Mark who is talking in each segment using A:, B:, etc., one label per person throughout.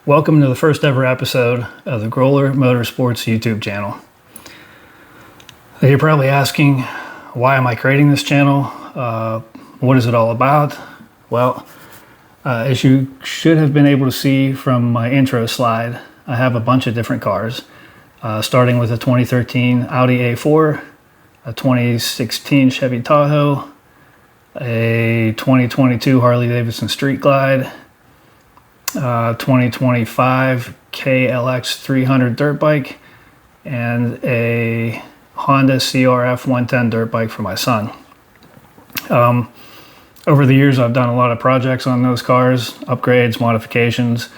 A: Welcome to the first ever episode of the Growler Motorsports YouTube channel. You're probably asking, why am I creating this channel? What is it all about? Well, as you should have been able to see from my intro slide, I have a bunch of different cars, starting with a 2013 Audi A4, a 2016 Chevy Tahoe, a 2022 Harley-Davidson Street Glide, 2025 KLX 300 dirt bike, and a Honda CRF 110 dirt bike for my son. Over the years, I've done a lot of projects on those cars, upgrades, modifications,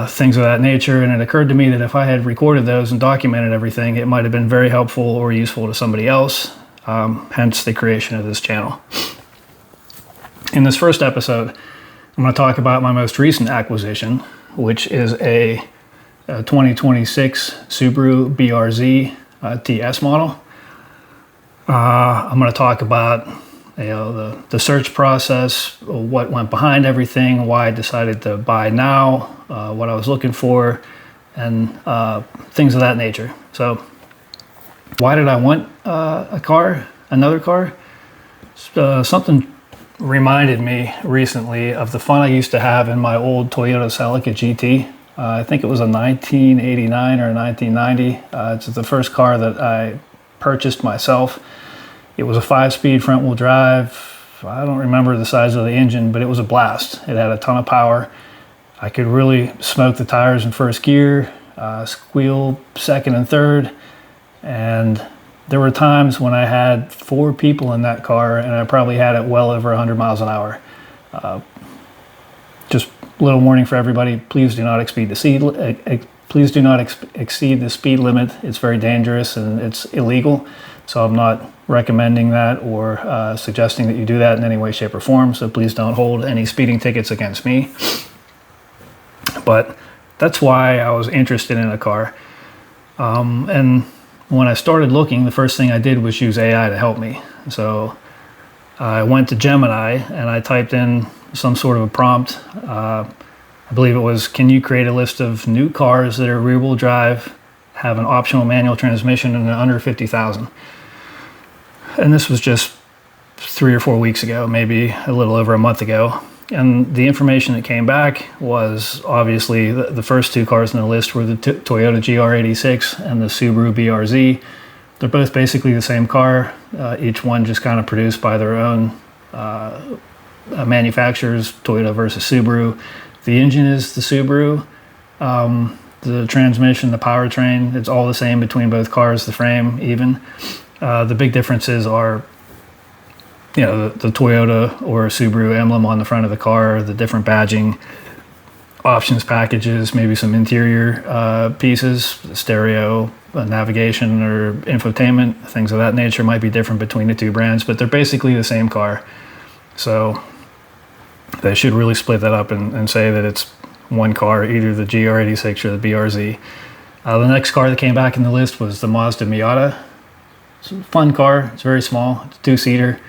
A: things of that nature, and it occurred to me that if I had recorded those and documented everything, it might have been very helpful or useful to somebody else, hence the creation of this channel. In this first episode, I'm going to talk about my most recent acquisition, which is a 2026 Subaru BRZ TS model. I'm going to talk about the search process, what went behind everything, why I decided to buy now, what I was looking for, and things of that nature. So, why did I want another car? Something reminded me recently of the fun I used to have in my old Toyota Celica GT. I think it was a 1989 or a 1990. It's the first car that I purchased myself. It was a 5-speed front-wheel drive. I don't remember the size of the engine, but it was a blast. It had a ton of power. I could really smoke the tires in first gear, squeal second and third, and there were times when I had 4 people in that car, and I probably had it well over 100 miles an hour. Just a little warning for everybody: please do not exceed the speed limit. It's very dangerous and it's illegal. So I'm not recommending that or suggesting that you do that in any way, shape, or form. So please don't hold any speeding tickets against me. But that's why I was interested in a car, and when I started looking, the first thing I did was use AI to help me. So I went to Gemini and I typed in some sort of a prompt. I believe it was, can you create a list of new cars that are rear-wheel drive, have an optional manual transmission, and are under 50,000? And this was just 3 or 4 weeks ago, maybe a little over a month ago. And the information that came back was obviously the first 2 cars on the list were the Toyota GR86 and the Subaru BRZ. They're both basically the same car, each one just kind of produced by their own manufacturers, Toyota versus Subaru. The engine is the Subaru, the transmission, the powertrain, it's all the same between both cars, the frame even. The big differences are the Toyota or Subaru emblem on the front of the car, the different badging, options packages, maybe some interior pieces, stereo, navigation or infotainment, things of that nature might be different between the 2 brands, but they're basically the same car. So they should really split that up and say that it's one car, either the GR86 or the BRZ. The next car that came back in the list was the Mazda Miata. It's a fun car, it's very small, it's a 2-seater.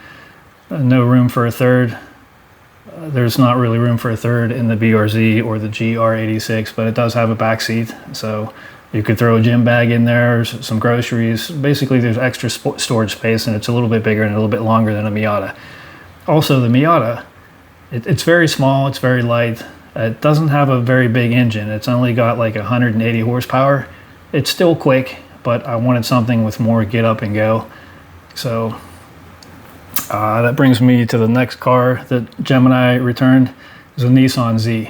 A: No room for a third. There's not really room for a third in the BRZ or the GR86, but it does have a back seat, so you could throw a gym bag in there, some groceries. Basically, there's extra storage space, and it's a little bit bigger and a little bit longer than a Miata. Also, the Miata, it's very small, it's very light. It doesn't have a very big engine. It's only got like 180 horsepower. It's still quick, but I wanted something with more get up and go. So that brings me to the next car that Gemini returned. Is a Nissan Z.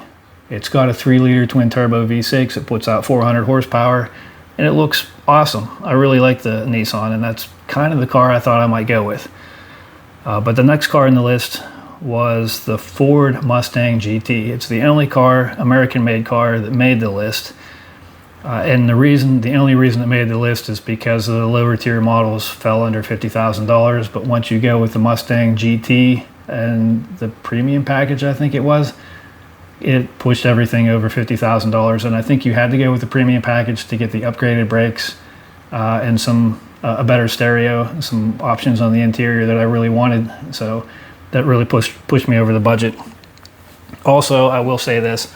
A: It's got a 3-liter twin-turbo V6. It puts out 400 horsepower, and it looks awesome. I really like the Nissan, and that's kind of the car I thought I might go with. But the next car in the list was the Ford Mustang GT. It's the only car, American-made car, that made the list. And the only reason it made the list is because the lower tier models fell under $50,000. But once you go with the Mustang GT and the premium package, I think it was, it pushed everything over $50,000. And I think you had to go with the premium package to get the upgraded brakes and a better stereo, some options on the interior that I really wanted. So that really pushed me over the budget. Also, I will say this,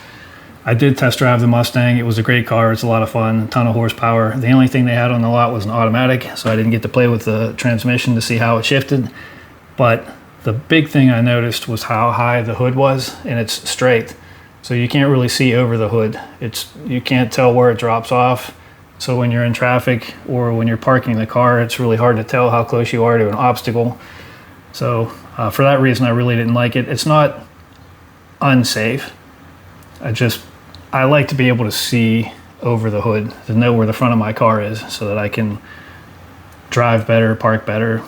A: I did test drive the Mustang. It was a great car. It's a lot of fun, a ton of horsepower. The only thing they had on the lot was an automatic, so I didn't get to play with the transmission to see how it shifted. But the big thing I noticed was how high the hood was, and it's straight. So you can't really see over the hood. You can't tell where it drops off. So when you're in traffic or when you're parking the car, it's really hard to tell how close you are to an obstacle. So for that reason, I really didn't like it. It's not unsafe. I like to be able to see over the hood, to know where the front of my car is so that I can drive better, park better,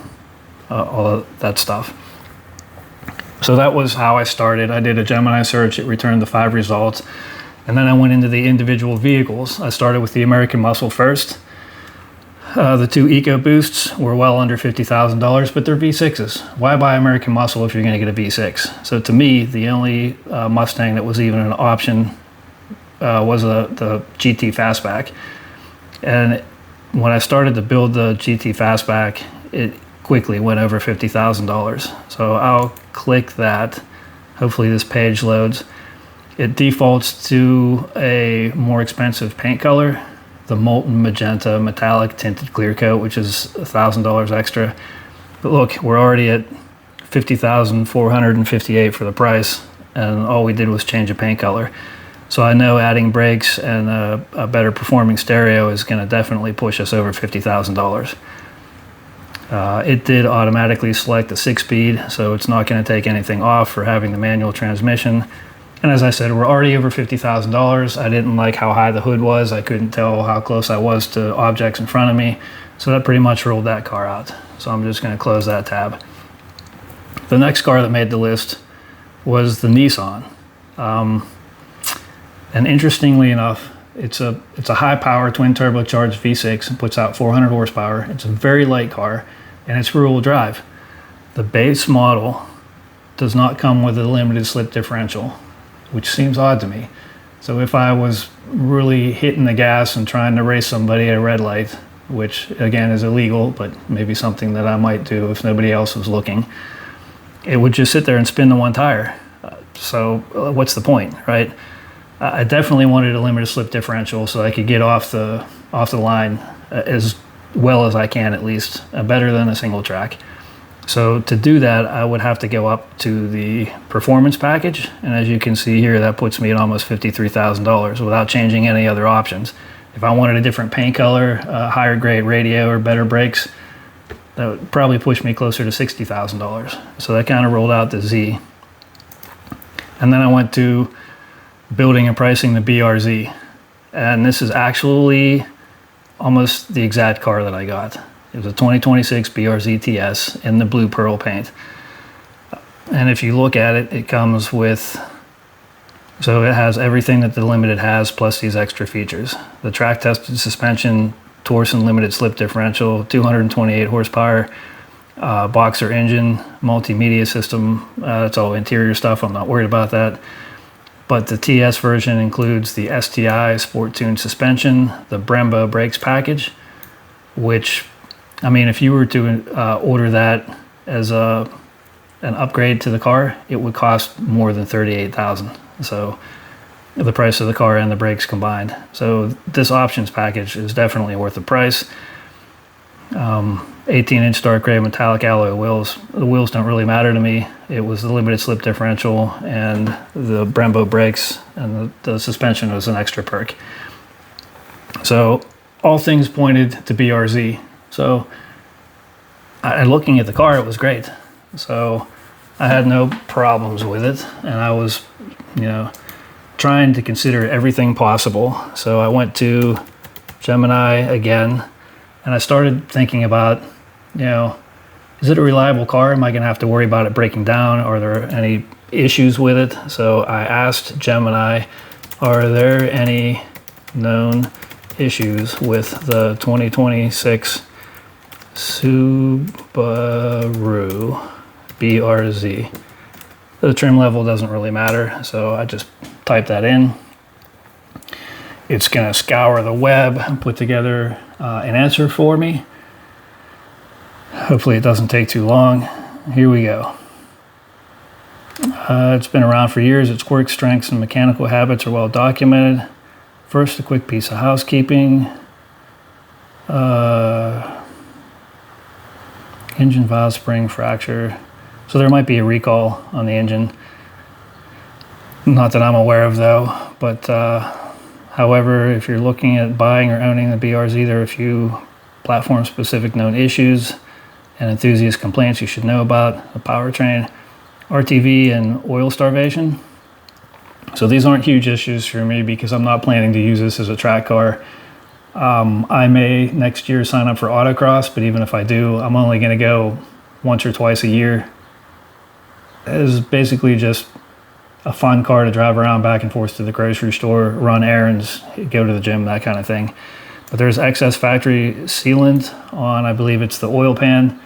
A: all of that stuff. So that was how I started. I did a Gemini search. It returned the 5 results. And then I went into the individual vehicles. I started with the American Muscle first. The 2 EcoBoosts were well under $50,000, but they're V6s. Why buy American Muscle if you're going to get a V6? So to me, the only Mustang that was even an option was the GT Fastback. And when I started to build the GT Fastback, it quickly went over $50,000. So I'll click that. Hopefully this page loads. It defaults to a more expensive paint color, the Molten Magenta Metallic Tinted Clear Coat, which is $1,000 extra. But look, we're already at $50,458 for the price, and all we did was change a paint color. So I know adding brakes and a better performing stereo is going to definitely push us over $50,000. It did automatically select the 6-speed, so it's not going to take anything off for having the manual transmission. And as I said, we're already over $50,000. I didn't like how high the hood was. I couldn't tell how close I was to objects in front of me. So that pretty much ruled that car out. So I'm just going to close that tab. The next car that made the list was the Nissan. And interestingly enough, it's a high power twin turbocharged V6. It puts out 400 horsepower. It's a very light car, and it's rear wheel drive. The base model does not come with a limited slip differential, which seems odd to me. So if I was really hitting the gas and trying to race somebody at a red light, which again is illegal, but maybe something that I might do if nobody else was looking, it would just sit there and spin the one tire. So what's the point, right? I definitely wanted a limited slip differential so I could get off the line as well as I can, at least, better than a single track. So to do that, I would have to go up to the performance package. And as you can see here, that puts me at almost $53,000 without changing any other options. If I wanted a different paint color, higher grade radio, or better brakes, that would probably push me closer to $60,000. So that kind of rolled out the Z. And then I went to building and pricing the BRZ. And this is actually almost the exact car that I got. It was a 2026 BRZ TS in the blue pearl paint. And if you look at it, it comes with, so it has everything that the Limited has plus these extra features. The track tested suspension, Torsen limited slip differential, 228 horsepower, boxer engine, multimedia system. That's all interior stuff. I'm not worried about that. But the TS version includes the STI Sport Tune suspension, the Brembo brakes package, which, I mean, if you were to order that as an upgrade to the car, it would cost more than $38,000. So the price of the car and the brakes combined. So this options package is definitely worth the price. 18-inch dark gray metallic alloy wheels. The wheels don't really matter to me. It was the limited slip differential and the Brembo brakes, and the suspension was an extra perk. So all things pointed to BRZ. So looking at the car, it was great. So I had no problems with it, and I was, trying to consider everything possible. So I went to Gemini again, and I started thinking about, is it a reliable car? Am I going to have to worry about it breaking down? Are there any issues with it? So I asked Gemini, are there any known issues with the 2026 Subaru BRZ? The trim level doesn't really matter, so I just type that in. It's going to scour the web and put together an answer for me. Hopefully it doesn't take too long. Here we go. It's been around for years. Its quirks, strengths, and mechanical habits are well documented. First, a quick piece of housekeeping. Engine valve spring fracture. So there might be a recall on the engine. Not that I'm aware of though, but however, if you're looking at buying or owning the BRZ, there are a few platform-specific known issues and enthusiast complaints you should know about: the powertrain, RTV, and oil starvation. So these aren't huge issues for me because I'm not planning to use this as a track car. I may next year sign up for autocross, but even if I do, I'm only going to go once or twice a year. It's basically just a fun car to drive around back and forth to the grocery store, run errands, go to the gym, that kind of thing. But there's excess factory sealant on, I believe it's the oil pan.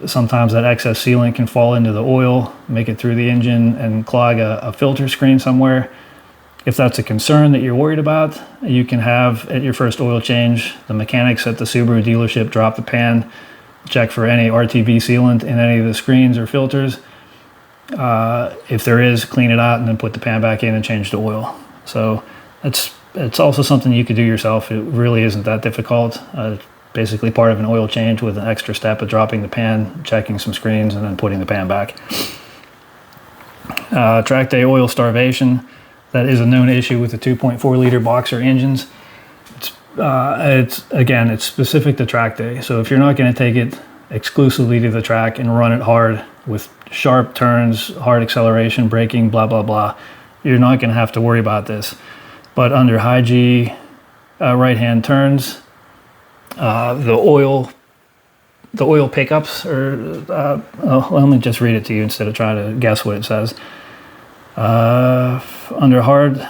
A: Sometimes that excess sealant can fall into the oil, make it through the engine, and clog a filter screen somewhere. If that's a concern that you're worried about, you can have at your first oil change, the mechanics at the Subaru dealership drop the pan, check for any RTV sealant in any of the screens or filters. If there is, clean it out and then put the pan back in and change the oil. So it's also something you could do yourself. It really isn't that difficult. Basically part of an oil change with an extra step of dropping the pan, checking some screens, and then putting the pan back. Track day oil starvation. That is a known issue with the 2.4 liter boxer engines. It's specific to track day. So if you're not going to take it exclusively to the track and run it hard with sharp turns, hard acceleration, braking, blah, blah, blah, you're not going to have to worry about this. But under high G right-hand turns, the oil pickups let me just read it to you instead of trying to guess what it says. Under hard,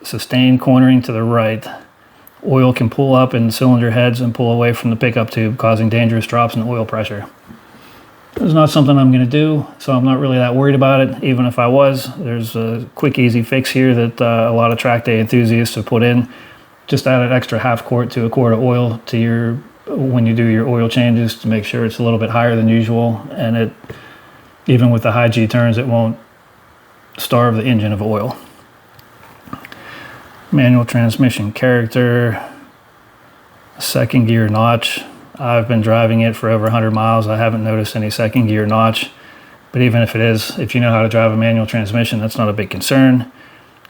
A: sustained cornering to the right, oil can pull up in cylinder heads and pull away from the pickup tube, causing dangerous drops in oil pressure. It's not something I'm going to do, so I'm not really that worried about it. Even if I was, there's a quick, easy fix here that a lot of track day enthusiasts have put in. Just add an extra half quart to a quart of oil to when you do your oil changes to make sure it's a little bit higher than usual. And even with the high G turns, it won't starve the engine of oil. Manual transmission character, second gear notch. I've been driving it for over 100 miles. I haven't noticed any second gear notch, but even if it is, if you know how to drive a manual transmission, that's not a big concern.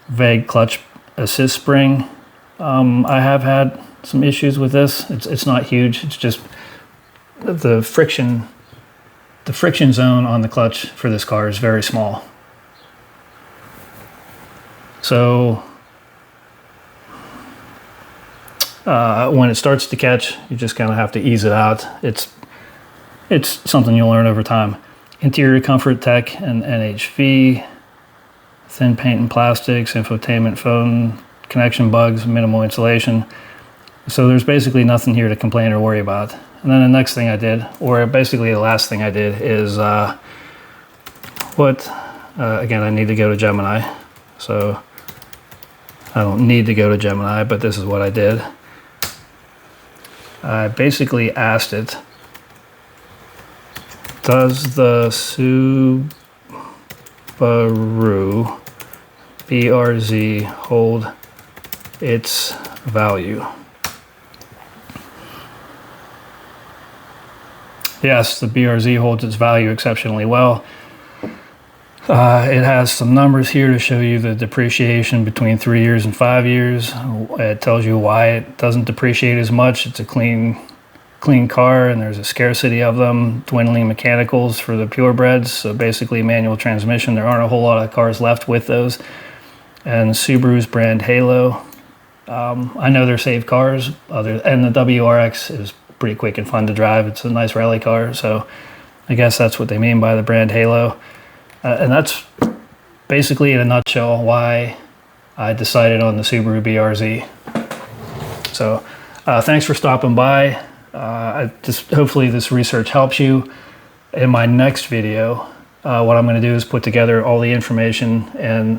A: Vague clutch assist spring. I have had some issues with this. It's not huge. It's just the friction zone on the clutch for this car is very small. So when it starts to catch, you just kind of have to ease it out. It's something you'll learn over time. Interior comfort tech and NHV, thin paint and plastics, infotainment phone, connection bugs, minimal insulation. So there's basically nothing here to complain or worry about. And then the next thing I did, or basically the last thing I did, is again, I need to go to Gemini. So I don't need to go to Gemini, but this is what I did. I basically asked it, does the Subaru BRZ hold its value? Yes, the BRZ holds its value exceptionally well. It has some numbers here to show you the depreciation between 3 years and 5 years. It tells you why it doesn't depreciate as much. It's a clean car, and there's a scarcity of them. Dwindling mechanicals for the purebreds, so basically manual transmission. There aren't a whole lot of cars left with those. And Subaru's brand Halo. I know they're safe cars, and the WRX is pretty quick and fun to drive. It's a nice rally car, so I guess that's what they mean by the brand Halo. And that's basically in a nutshell why I decided on the Subaru BRZ. So thanks for stopping by. Hopefully this research helps you. In my next video, what I'm going to do is put together all the information and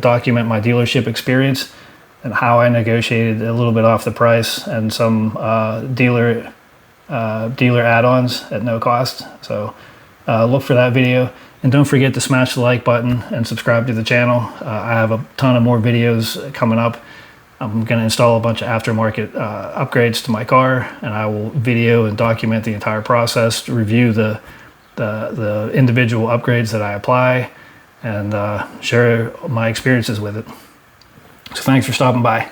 A: document my dealership experience and how I negotiated a little bit off the price and some dealer add-ons at no cost. So look for that video. And don't forget to smash the like button and subscribe to the channel. I have a ton of more videos coming up. I'm going to install a bunch of aftermarket upgrades to my car, and I will video and document the entire process, review the individual upgrades that I apply, and share my experiences with it. So thanks for stopping by.